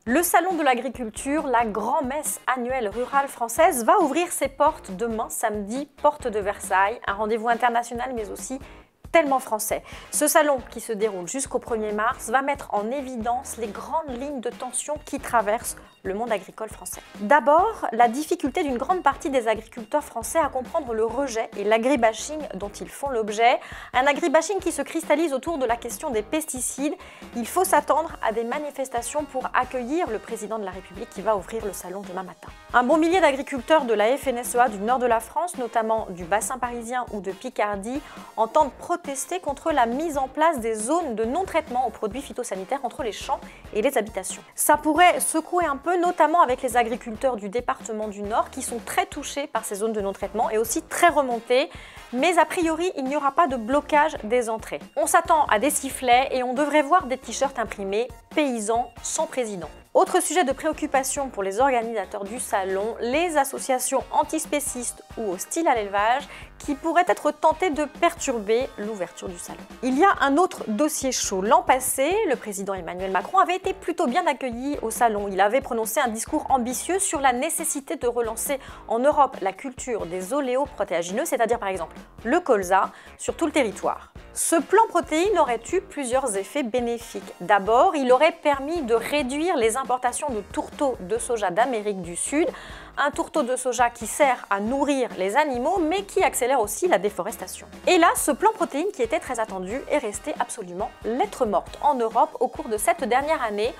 Le Salon de l'agriculture, la grand-messe annuelle rurale française, va ouvrir ses portes demain samedi, porte de Versailles, un rendez-vous international mais aussi tellement français. Ce salon, qui se déroule jusqu'au 1er mars, va mettre en évidence les grandes lignes de tension qui traversent le monde agricole français. D'abord, la difficulté d'une grande partie des agriculteurs français à comprendre le rejet et l'agribashing dont ils font l'objet. Un agribashing qui se cristallise autour de la question des pesticides. Il faut s'attendre à des manifestations pour accueillir le président de la République qui va ouvrir le salon demain matin. Un bon millier d'agriculteurs de la FNSEA du nord de la France, notamment du bassin parisien ou de Picardie, entendent protester contre la mise en place des zones de non-traitement aux produits phytosanitaires entre les champs et les habitations. Ça pourrait secouer un peu, notamment avec les agriculteurs du département du Nord qui sont très touchés par ces zones de non-traitement et aussi très remontées. Mais a priori, il n'y aura pas de blocage des entrées. On s'attend à des sifflets et on devrait voir des t-shirts imprimés « Paysans sans président ». Autre sujet de préoccupation pour les organisateurs du salon, les associations antispécistes ou hostiles à l'élevage qui pourraient être tentées de perturber l'ouverture du salon. Il y a un autre dossier chaud. L'an passé, le président Emmanuel Macron avait été plutôt bien accueilli au salon. Il avait prononcé un discours ambitieux sur la nécessité de relancer en Europe la culture des oléoprotéagineux, c'est-à-dire par exemple le colza, sur tout le territoire. Ce plan protéines aurait eu plusieurs effets bénéfiques. D'abord, il aurait permis de réduire les importations de tourteaux de soja d'Amérique du Sud, un tourteau de soja qui sert à nourrir les animaux mais qui accélère aussi la déforestation. Et là, ce plan protéines qui était très attendu est resté absolument lettre morte en Europe au cours de cette dernière année.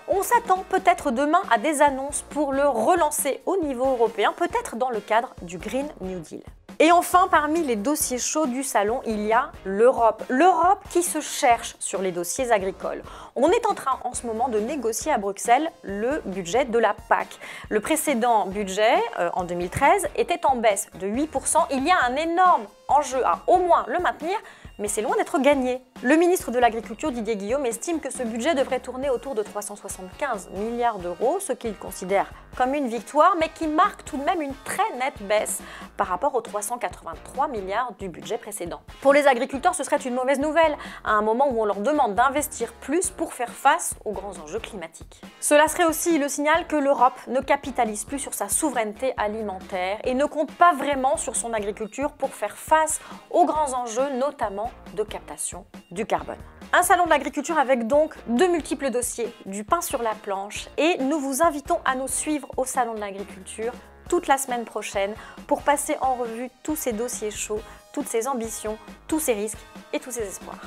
On s'attend peut-être demain à des annonces pour le relancer au niveau européen, peut-être dans le cadre du Green New Deal. Et enfin, parmi les dossiers chauds du salon, il y a l'Europe. L'Europe qui se cherche sur les dossiers agricoles. On est en train en ce moment de négocier à Bruxelles le budget de la PAC. Le précédent budget, en 2013, était en baisse de 8%. Il y a un énorme enjeu à au moins le maintenir, mais c'est loin d'être gagné. Le ministre de l'Agriculture, Didier Guillaume, estime que ce budget devrait tourner autour de 375 milliards d'euros, ce qu'il considère comme une victoire, mais qui marque tout de même une très nette baisse par rapport aux 383 milliards du budget précédent. Pour les agriculteurs, ce serait une mauvaise nouvelle, à un moment où on leur demande d'investir plus pour faire face aux grands enjeux climatiques. Cela serait aussi le signal que l'Europe ne capitalise plus sur sa souveraineté alimentaire et ne compte pas vraiment sur son agriculture pour faire face aux grands enjeux, notamment de captation du carbone. Un salon de l'agriculture avec donc de multiples dossiers, du pain sur la planche, et nous vous invitons à nous suivre au salon de l'agriculture toute la semaine prochaine pour passer en revue tous ces dossiers chauds, toutes ces ambitions, tous ces risques et tous ces espoirs.